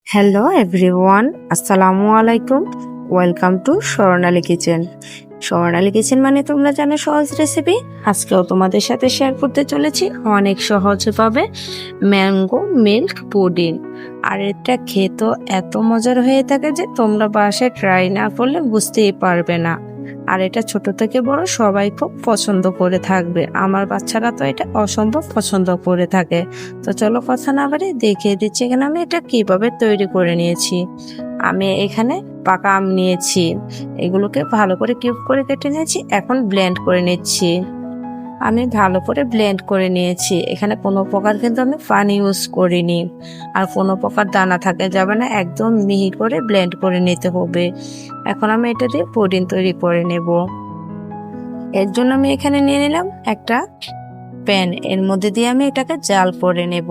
Hello everyone, আসসালামু আলাইকুম। Welcome to Swarnali kitchen. Swarnali kitchen মানে তোমরা জানো সহজ রেসিপি। আজকেও তোমাদের সাথে শেয়ার করতে চলেছি অনেক সহজভাবে ম্যাঙ্গো মিল্ক পুডিং। আর এটা খেতে এত মজার হয়ে থাকে যে তোমরা বাসায় ট্রাই না করলে বুঝতেই পারবে না। আর এটা ছোট থেকে বড় সবাই খুব পছন্দ করে থাকবে। আমার বাচ্চারা তো এটা অসম্ভব পছন্দ করে থাকে। তো চলো কথা না বাড়ি দেখিয়ে দিচ্ছি এখানে আমি এটা কিভাবে তৈরি করে নিয়েছি। আমি এখানে পাকা আম নিয়েছি, এগুলোকে ভালো করে কিউব করে কেটে নিয়েছি। এখন ব্লেন্ড করে নিচ্ছি। আমি ভালো করে ব্লেন্ড করে নিয়েছি। এখানে কোনো প্রকার কিন্তু আমি পানি ইউজ করিনি, আর কোনো প্রকার দানা থাকে যাবে না, একদম মিহি করে ব্লেন্ড করে নিতে হবে। এখন আমি এটা দিয়ে পুডিং তৈরি করে নেব। এর জন্য আমি এখানে নিয়ে নিলাম একটা প্যান, এর মধ্যে দিয়ে আমি এটাকে জাল করে নেব।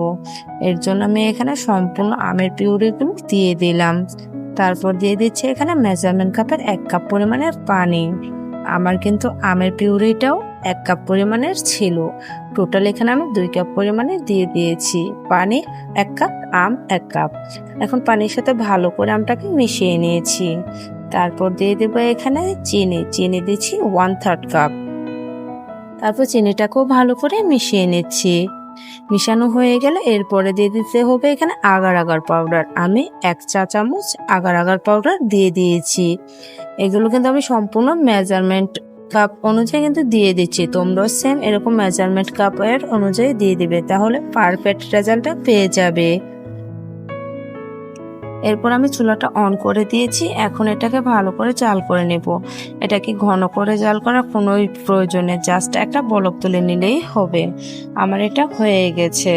এর জন্য আমি এখানে সম্পূর্ণ আমের পিউরিগুলো দিয়ে দিলাম। তারপর দিয়ে দিচ্ছি এখানে মেজারমেন্ট কাপের 1 কাপ পরিমাণের পানি। আমার কিন্তু আমের পিউরিটাও 1 কাপ পরিমাণের ছিল। টোটাল এখানে আমি 2 কাপ পরিমাণে দিয়ে দিয়েছি। পানি 1 কাপ, আম 1 কাপ। এখন পানির সাথে ভালো করে আমটাকে মিশিয়ে নিয়েছি। তারপর দিয়ে দেবো এখানে চিনি দিচ্ছি 1/3 কাপ। তারপর চিনিটাকেও ভালো করে মিশিয়ে নিচ্ছি। মিশানো হয়ে গেলে এরপরে দিয়ে দিতে হবে এখানে আগার আগার পাউডার। আমি 1 চা চামচ আগার আগার পাউডার দিয়ে দিয়েছি। এগুলো কিন্তু আমি সম্পূর্ণ মেজারমেন্ট কাপ অনুযায়ী কিন্তু দিয়ে দিচ্ছি। তোমরাও সেম এরকম মেজারমেন্ট কাপের অনুযায়ী দিয়ে দিবে, তাহলে পারফেক্ট রেজাল্টটা পেয়ে যাবে। এরপর আমি চুলাটা অন করে দিয়েছি। এখন এটাকে ভালো করে জাল করে নেব। এটাকে ঘন করে জাল করার কোনো প্রয়োজনে জাস্ট একটা বলক তুলে নিলেই হবে। আমার এটা হয়ে গেছে।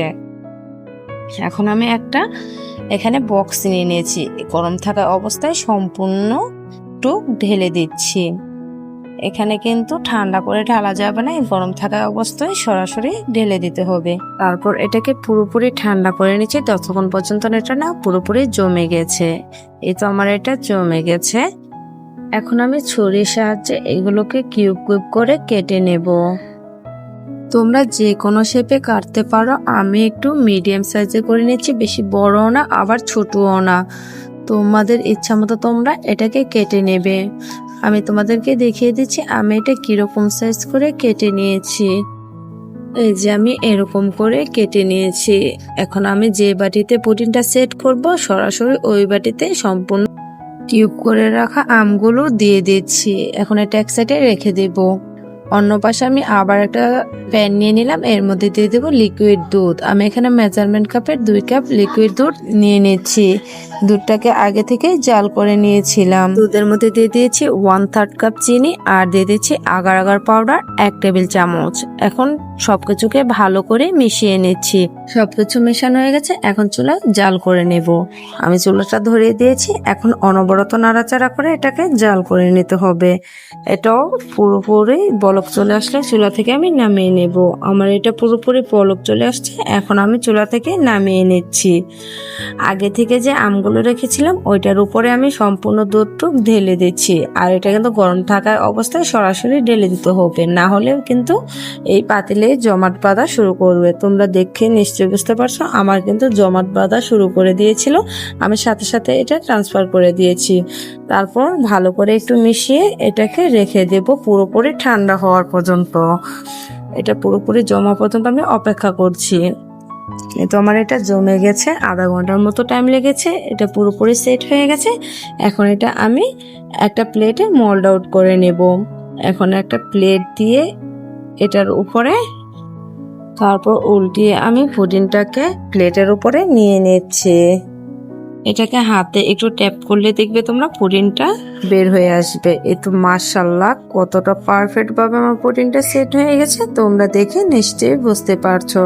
এখন আমি একটা এখানে বক্স নিয়ে নিয়েছি। গরম থাকা অবস্থায় সম্পূর্ণ টুক ঢেলে দিচ্ছি। এখানে কিন্তু ঠান্ডা করে ঢালা যাবে না, গরম থাকা অবস্থায় সরাসরি ঢেলে দিতে হবে। তারপর এটাকে পুরোপুরি ঠান্ডা করে নিচ্ছি ততক্ষণ পর্যন্ত এটা না পুরোপুরি জমে গেছে। এই তো আমার এটা জমে গেছে। এখন আমি ছুরির সাহায্যে এগুলোকে কিউব কিউব করে কেটে নেব। তোমরা যে কোনো শেপে কাটতে পারো। আমি একটু মিডিয়াম সাইজে করে নিচ্ছি, বেশি বড়ও না আবার ছোটও না। তোমাদের ইচ্ছা মতো তোমরা এটাকে কেটে নেবে। আমি তোমাদেরকে দেখিয়ে দিচ্ছি আমি এটা কিরকম সাইজ করে কেটে নিয়েছি। এই যে আমি এরকম করে কেটে নিয়েছি। এখন আমি যে বাটিতে পুডিংটা সেট করব সরাসরি ওই বাটিতে সম্পূর্ণ কিউব করে রাখা আমগুলো দিয়ে দিচ্ছি। এখন এটা এক সাইডে রেখে দেব। অন্য পাশে আমি আবার একটা প্যান নিয়ে নিলাম, এর মধ্যে দিয়ে দেবো লিকুইড দুধ। আমি এখানে মেজারমেন্ট কাপের 2 কাপ লিকুইড দুধ নিয়ে নিচ্ছি। দুধটাকে আগে থেকে জাল করে নিয়েছিলাম। দুধের মধ্যে দিয়ে দিয়েছি 1/3 কাপ চিনি, আর দিয়ে দিচ্ছি আগার আগার পাউডার 1 টেবিল চামচ। এখন সবকিছুকে ভালো করে মিশিয়ে নিচ্ছি। সবকিছু মেশানো হয়ে গেছে, এখন চুলা জাল করে নেব। আমি চুলাটা ধরিয়ে দিয়েছি। এখন অনবরত নাড়াচাড়া করে এটাকে জাল করে নিতে হবে। এটাও পুরোপুরি বলক চলে আসলে চুলা থেকে আমি নামিয়ে নেব। আমার এটা পুরোপুরি বলক চলে আসছে, এখন আমি চুলা থেকে নামিয়ে নিচ্ছি। আগে থেকে যে আমগুলো রেখেছিলাম ওইটার উপরে আমি সম্পূর্ণ দুধটুক ঢেলে দিচ্ছি। আর এটা কিন্তু গরম থাকা অবস্থায় সরাসরি ঢেলে দিতে হবে, না হলে কিন্তু এই পাতিলে জমাট বাঁধা শুরু করবে। তোমরা দেখে নিশ্চয়ই বুঝতে পারছো আমার কিন্তু জমাট বাঁধা শুরু করে দিয়েছিল। আমি সাথে সাথে এটা ট্রান্সফার করে দিয়েছি। তারপর ভালো করে একটু মিশিয়ে এটাকে রেখে দেব পুরোপুরি ঠান্ডা হওয়ার পর্যন্ত। এটা পুরোপুরি জমা পর্যন্ত আমি অপেক্ষা করছি। তো আমার এটা জমে গেছে, আধা ঘন্টার মতো টাইম লেগেছে। এটা পুরোপুরি সেট হয়ে গেছে। এখন এটা আমি একটা প্লেটে মোল্ড আউট করে নেব। এখন একটা প্লেট দিয়ে এটার উপরে তারপর উল্টিয়ে আমি পুডিংটাকে প্লেটের উপরে নিয়ে নিচ্ছি। এটাকে হাতে একটু ট্যাপ করলে দেখবে তোমরা পুডিংটা বের হয়ে আসবে। এই তো মাশাআল্লাহ কতটা পারফেক্ট ভাবে আমার পুডিংটা সেট হয়ে গেছে, তোমরা দেখে নিশ্চয়ই বুঝতে পারছো।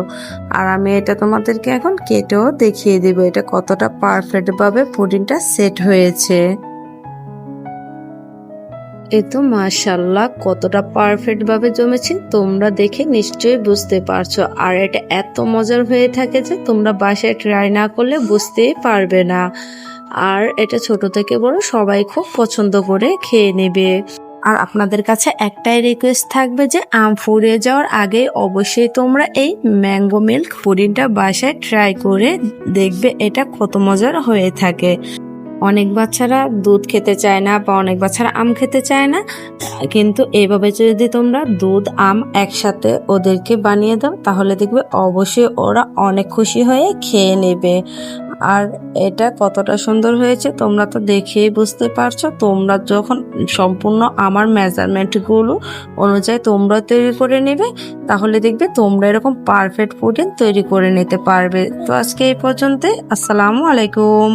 আর আমি এটা তোমাদেরকে এখন কেটেও দেখিয়ে দিব এটা কতটা পারফেক্ট ভাবে পুডিংটা সেট হয়েছে। এই তো মাশাআল্লাহ কতটা পারফেক্ট ভাবে জমেছে, তোমরা দেখে নিশ্চয়ই বুঝতে পারছো। আর এটা এত মজার হয়ে থাকে যে তোমরা বাসায় ট্রাই না করলে বুঝতেই পারবে না। আর এটা ছোট থেকে বড় সবাই খুব পছন্দ করে খেয়ে নেবে। আর আপনাদের কাছে একটাই রিকোয়েস্ট থাকবে যে আম ফুরিয়ে যাওয়ার আগে অবশ্যই তোমরা এই ম্যাঙ্গো মিল্ক পুডিংটা বাসায় ট্রাই করে দেখবে, এটা কত মজার হয়ে থাকে। অনেক বাচ্চারা দুধ খেতে চায় না বা অনেক বাচ্চারা আম খেতে চায় না, কিন্তু এইভাবে যদি তোমরা দুধ আম একসাথে ওদেরকে বানিয়ে দাও তাহলে দেখবে অবশ্যই ওরা অনেক খুশি হয়ে খেয়ে নেবে। আর এটা কতটা সুন্দর হয়েছে তোমরা তো দেখেই বুঝতে পারছো। তোমরা যখন সম্পূর্ণ আমার মেজারমেন্টগুলো অনুযায়ী তোমরা তৈরি করে নেবে তাহলে দেখবে তোমরা এরকম পারফেক্ট পুডিং তৈরি করে নিতে পারবে। তো আজকে এই পর্যন্তই, আসসালামু আলাইকুম।